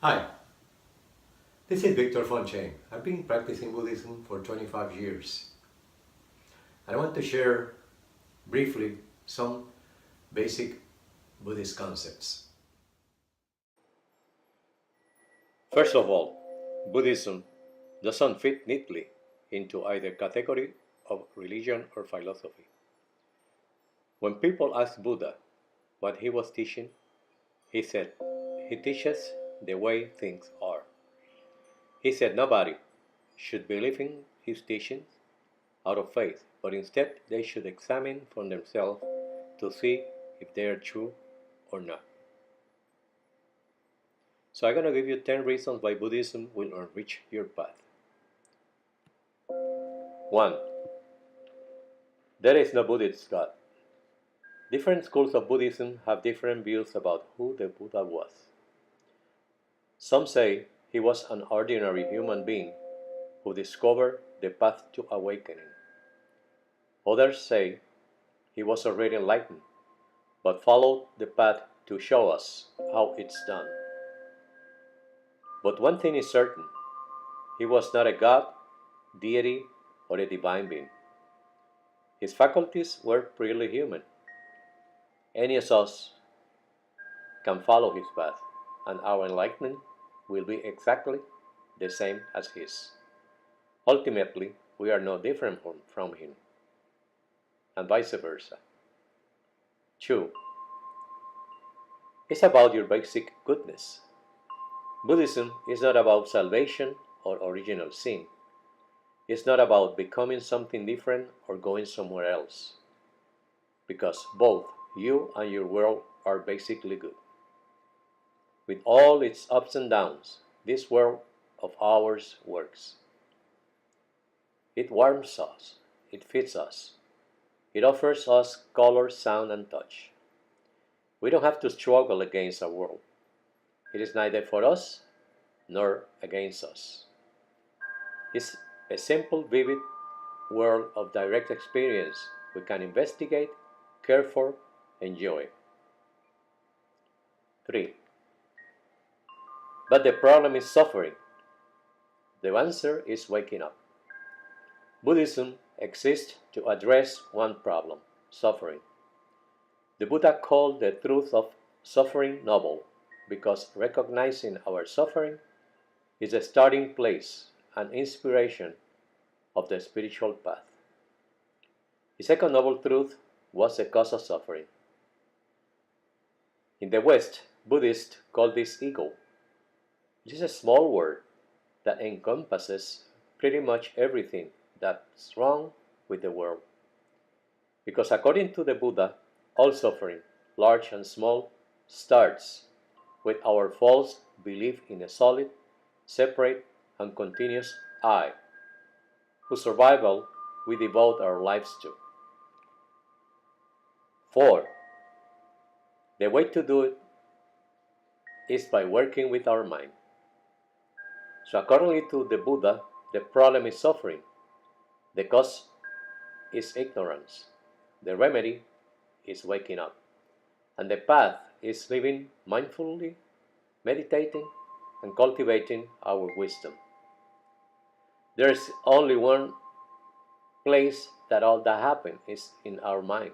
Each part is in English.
Hi, this is Victor Fonchain. I've been practicing Buddhism for 25 years. I want to share briefly some basic Buddhist concepts. First of all, Buddhism doesn't fit neatly into either category of religion or philosophy. When people asked Buddha what he was teaching, he said, he teaches the way things are. He said nobody should believe in his teachings out of faith, but instead they should examine for themselves to see if they are true or not. So I'm going to give you 10 reasons why Buddhism will enrich your path. 1. There is no Buddhist God. Different schools of Buddhism have different views about who the Buddha was. Some say he was an ordinary human being who discovered the path to awakening. Others say he was already enlightened, but followed the path to show us how it's done. But one thing is certain, he was not a god, deity, or a divine being. His faculties were purely human. Any of us can follow his path, and our enlightenment will be exactly the same as his. Ultimately, we are no different from him, and vice versa. 2. It's about your basic goodness. Buddhism is not about salvation or original sin. It's not about becoming something different or going somewhere else, because both you and your world are basically good. With all its ups and downs, this world of ours works. It warms us, it fits us, it offers us color, sound, and touch. We don't have to struggle against our world. It is neither for us nor against us. It's a simple, vivid world of direct experience we can investigate, care for, enjoy. 3. But the problem is suffering. The answer is waking up. Buddhism exists to address one problem, suffering. The Buddha called the truth of suffering noble because recognizing our suffering is the starting place and inspiration of the spiritual path. The second noble truth was the cause of suffering. In the West, Buddhists call this ego. It is a small word that encompasses pretty much everything that's wrong with the world. Because according to the Buddha, all suffering, large and small, starts with our false belief in a solid, separate, and continuous I, whose survival we devote our lives to. 4. The way to do it is by working with our mind. So according to the Buddha, the problem is suffering. The cause is ignorance. The remedy is waking up. And the path is living mindfully, meditating, and cultivating our wisdom. There is only one place that all that happens is in our mind.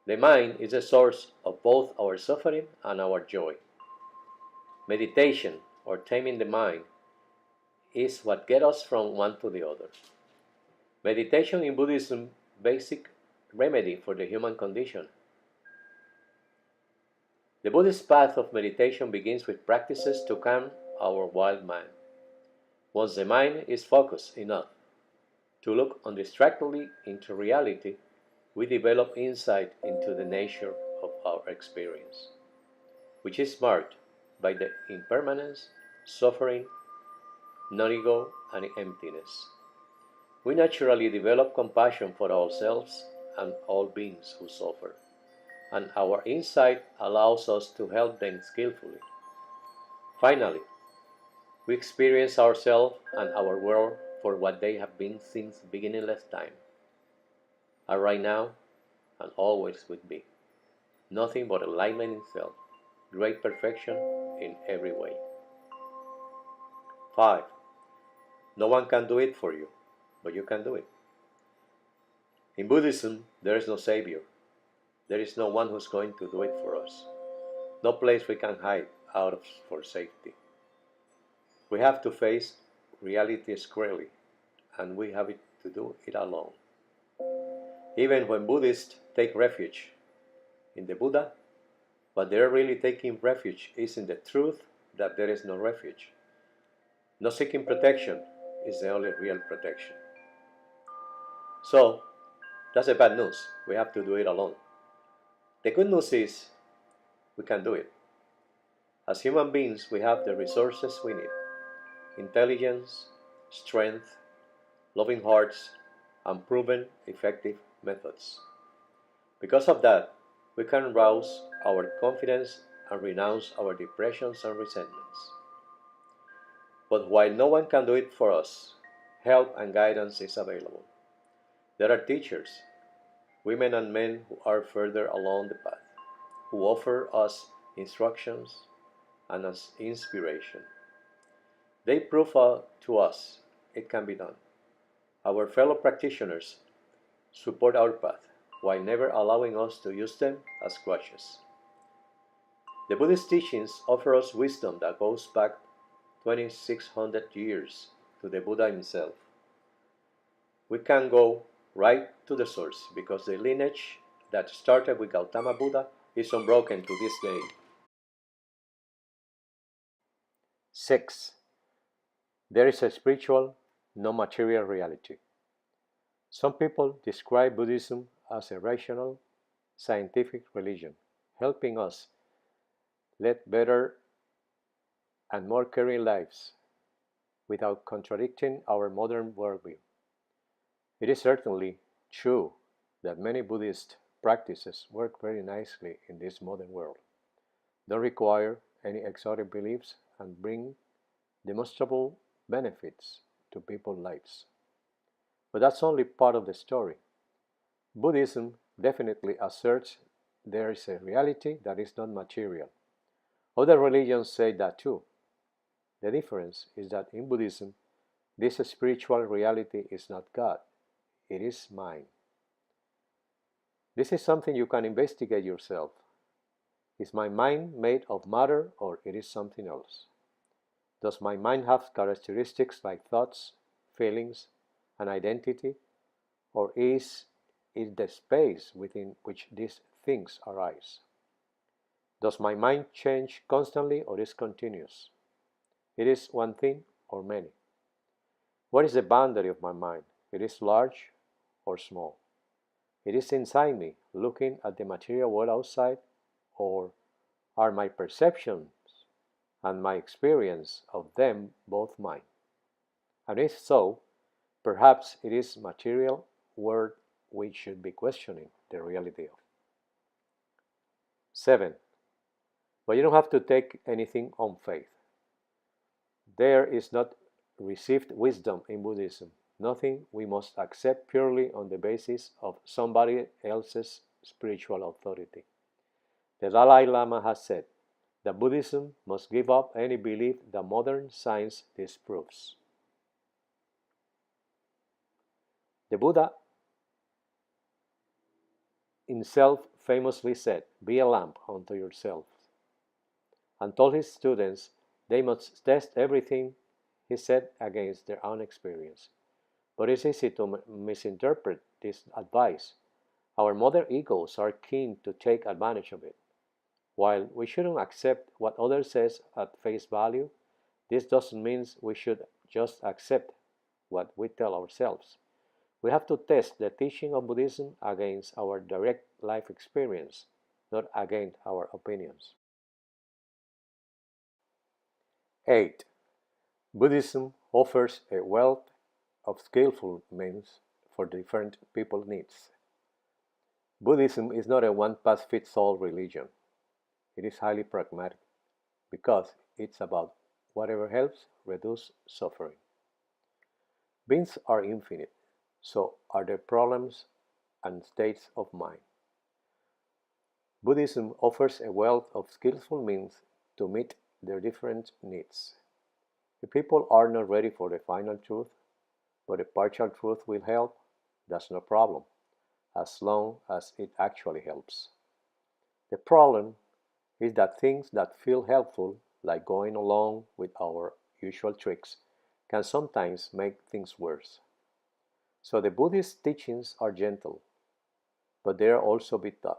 The mind is the source of both our suffering and our joy. Meditation, or taming the mind, is what gets us from one to the other. Meditation in Buddhism, basic remedy for the human condition. The Buddhist path of meditation begins with practices to calm our wild mind. Once the mind is focused enough to look undistractedly into reality, we develop insight into the nature of our experience, which is marked by the impermanence, suffering, non-ego, and emptiness. We naturally develop compassion for ourselves and all beings who suffer, and our insight allows us to help them skillfully. Finally, we experience ourselves and our world for what they have been since beginningless time, are right now, and always will be. Nothing but enlightenment itself, great perfection in every way. 5. No one can do it for you, but you can do it. In Buddhism, there is no savior. There is no one who's going to do it for us. No place we can hide out of for safety. We have to face reality squarely, and we have to do it alone. Even when Buddhists take refuge in the Buddha, what they're really taking refuge is in the truth that there is no refuge. No seeking protection is the only real protection. So, that's the bad news. We have to do it alone. The good news is we can do it. As human beings, we have the resources we need: intelligence, strength, loving hearts, and proven effective methods. Because of that, we can rouse our confidence and renounce our depressions and resentments. But while no one can do it for us, help and guidance is available. There are teachers, women and men who are further along the path, who offer us instructions and as inspiration. They prove to us it can be done. Our fellow practitioners support our path while never allowing us to use them as crutches. The Buddhist teachings offer us wisdom that goes back 2600 years to the Buddha himself. We can go right to the source because the lineage that started with Gautama Buddha is unbroken to this day. 6. There is a spiritual, non-material reality. Some people describe Buddhism as a rational, scientific religion, helping us lead better and more caring lives without contradicting our modern worldview. It is certainly true that many Buddhist practices work very nicely in this modern world, don't require any exotic beliefs, and bring demonstrable benefits to people's lives. But that's only part of the story. Buddhism definitely asserts there is a reality that is not material. Other religions say that too. The difference is that in Buddhism, this spiritual reality is not God, it is mind. This is something you can investigate yourself. Is my mind made of matter or it is something else? Does my mind have characteristics like thoughts, feelings, and identity, or is it the space within which these things arise? Does my mind change constantly or is continuous? It is one thing or many. What is the boundary of my mind? It is large or small. It is inside me, looking at the material world outside, or are my perceptions and my experience of them both mine? And if so, perhaps it is material world we should be questioning the reality of. 7. But you don't have to take anything on faith. There is not received wisdom in Buddhism, nothing we must accept purely on the basis of somebody else's spiritual authority. The Dalai Lama has said that Buddhism must give up any belief that modern science disproves. The Buddha himself famously said, "Be a lamp unto yourself," and told his students they must test everything he said against their own experience. But it's easy to misinterpret this advice. Our modern egos are keen to take advantage of it. While we shouldn't accept what others say at face value, this doesn't mean we should just accept what we tell ourselves. We have to test the teaching of Buddhism against our direct life experience, not against our opinions. 8. Buddhism offers a wealth of skillful means for different people's needs. Buddhism is not a one-path-fits-all religion. It is highly pragmatic because it's about whatever helps reduce suffering. Beings are infinite, so are their problems and states of mind. Buddhism offers a wealth of skillful means to meet their different needs. If people are not ready for the final truth, but a partial truth will help, that's no problem, as long as it actually helps. The problem is that things that feel helpful, like going along with our usual tricks, can sometimes make things worse. So the Buddhist teachings are gentle, but they are also a bit tough.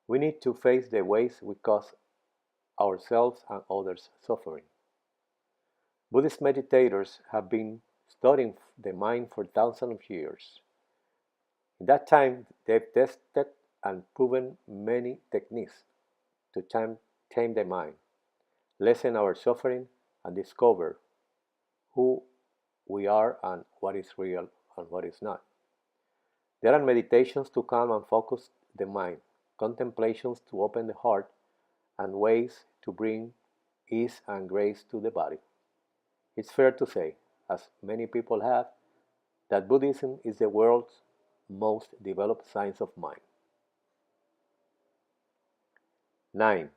We need to face the ways we cause ourselves and others suffering. Buddhist meditators have been studying the mind for thousands of years. In that time, they've tested and proven many techniques to tame the mind, lessen our suffering, and discover who we are and what is real and what is not. There are meditations to calm and focus the mind, contemplations to open the heart, and ways to bring ease and grace to the body. It's fair to say, as many people have, that Buddhism is the world's most developed science of mind. 9.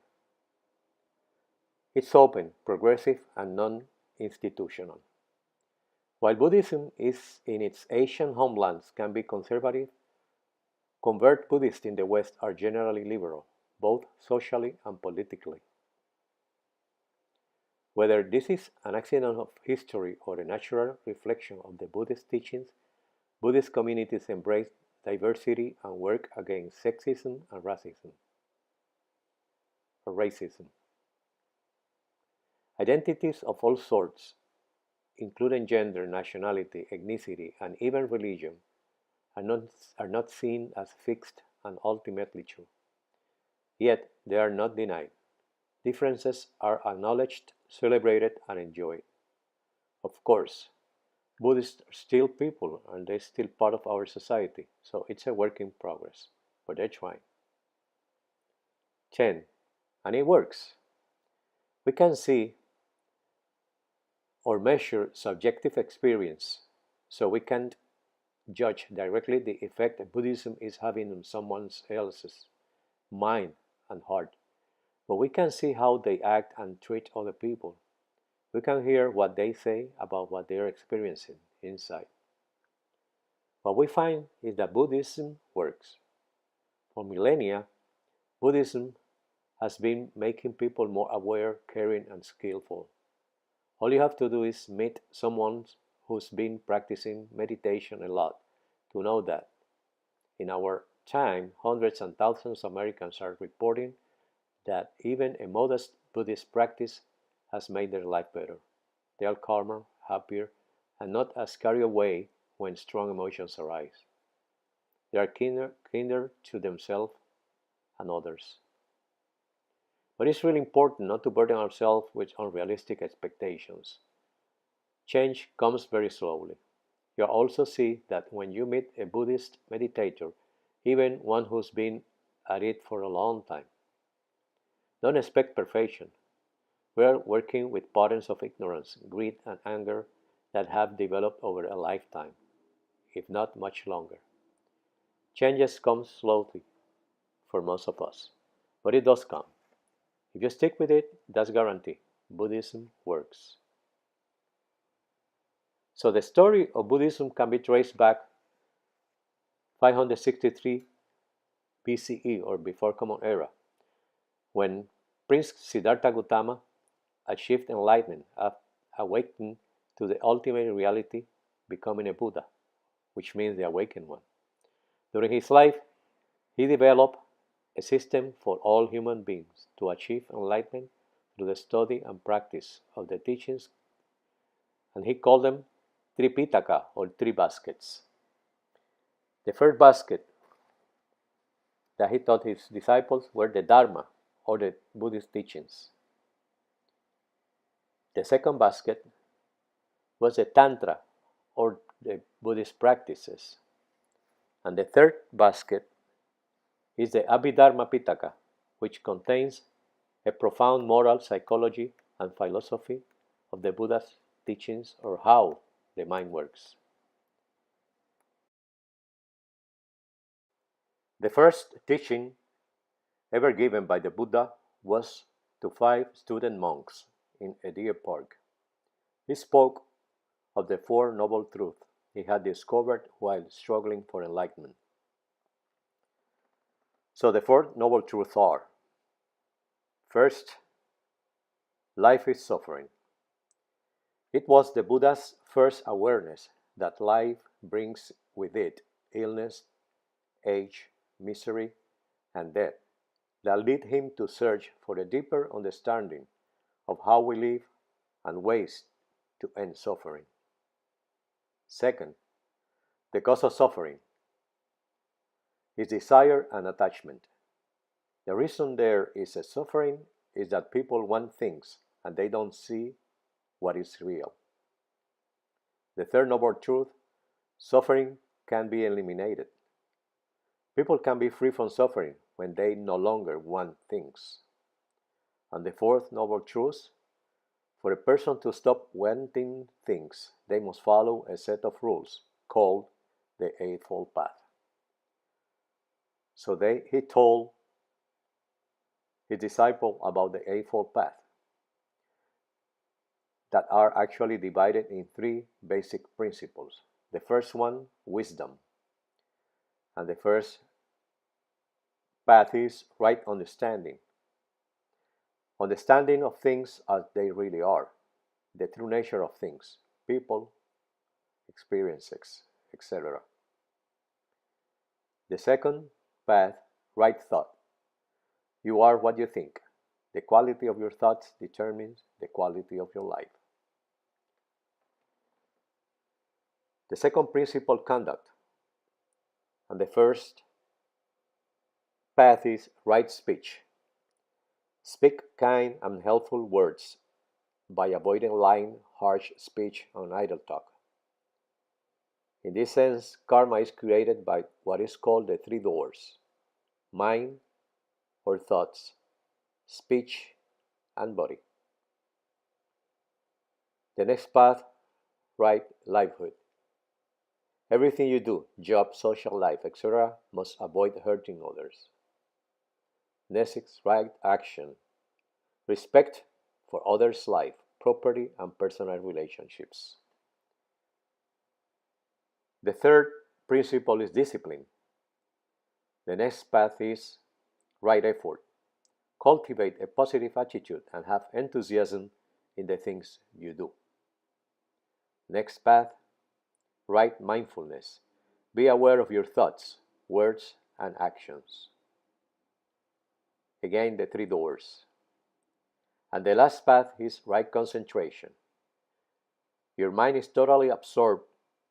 It's open, progressive, and non institutional. While Buddhism is in its Asian homelands can be conservative, convert Buddhists in the West are generally liberal, both socially and politically. Whether this is an accident of history or a natural reflection of the Buddhist teachings, Buddhist communities embrace diversity and work against sexism and racism. Identities of all sorts, including gender, nationality, ethnicity, and even religion, are not seen as fixed and ultimately true. Yet they are not denied. Differences are acknowledged, celebrated, and enjoyed. Of course, Buddhists are still people and they're still part of our society, so it's a work in progress, but they're trying. 10. And it works. We can see or measure subjective experience, so we can't judge directly the effect Buddhism is having on someone else's mind and heart, but we can see how they act and treat other people. We can hear what they say about what they're experiencing inside. What we find is that Buddhism works. For millennia, Buddhism has been making people more aware, caring, and skillful. All you have to do is meet someone who's been practicing meditation a lot to know that. In our time, hundreds and thousands of Americans are reporting that even a modest Buddhist practice has made their life better. They are calmer, happier, and not as carried away when strong emotions arise. They are kinder to themselves and others. But it's really important not to burden ourselves with unrealistic expectations. Change comes very slowly. You'll also see that when you meet a Buddhist meditator, even one who's been at it for a long time, don't expect perfection. We are working with patterns of ignorance, greed, and anger that have developed over a lifetime, if not much longer. Changes come slowly for most of us, but it does come. If you stick with it, that's guaranteed. Buddhism works. So the story of Buddhism can be traced back 563 BCE or before Common Era, when Prince Siddhartha Gautama achieved enlightenment, awakened to the ultimate reality, becoming a Buddha, which means the awakened one. During his life, he developed a system for all human beings to achieve enlightenment through the study and practice of the teachings, and he called them Tripitaka or three baskets. The first basket that he taught his disciples were the Dharma or the Buddhist teachings. The second basket was the Tantra or the Buddhist practices. And the third basket is the Abhidharma Pitaka, which contains a profound moral psychology and philosophy of the Buddha's teachings or how the mind works. The first teaching ever given by the Buddha was to 5 student monks in a deer park. He spoke of the Four Noble Truths he had discovered while struggling for enlightenment. So the Four Noble Truths are: first, life is suffering. It was the Buddha's first awareness that life brings with it illness, age, misery, and death that led him to search for a deeper understanding of how we live and ways to end suffering. Second, the cause of suffering is desire and attachment. The reason there is a suffering is that people want things and they don't see what is real. The third noble truth: suffering can be eliminated. People can be free from suffering when they no longer want things. And the fourth noble truth: for a person to stop wanting things, they must follow a set of rules called the Eightfold Path. So he told his disciple about the Eightfold Path that are actually divided in three basic principles. The first one, wisdom. And the first path is right understanding. Understanding of things as they really are, the true nature of things, people, experiences, etc. The second path, right thought. You are what you think. The quality of your thoughts determines the quality of your life. The second principle, conduct. And the first path is right speech. Speak kind and helpful words by avoiding lying, harsh speech, and idle talk. In this sense, karma is created by what is called the three doors: mind or thoughts, speech, and body. The next path, right livelihood. Everything you do, job, social life, etc., must avoid hurting others. Next, right action. Respect for others' life, property, and personal relationships. The third principle is discipline. The next path is right effort. Cultivate a positive attitude and have enthusiasm in the things you do. Next path, right mindfulness. Be aware of your thoughts, words, and actions. Again, the three doors. And the last path is right concentration. Your mind is totally absorbed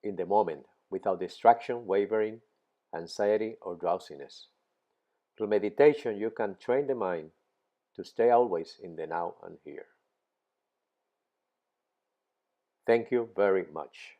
in the moment without distraction, wavering, anxiety, or drowsiness. Through meditation, you can train the mind to stay always in the now and here. Thank you very much.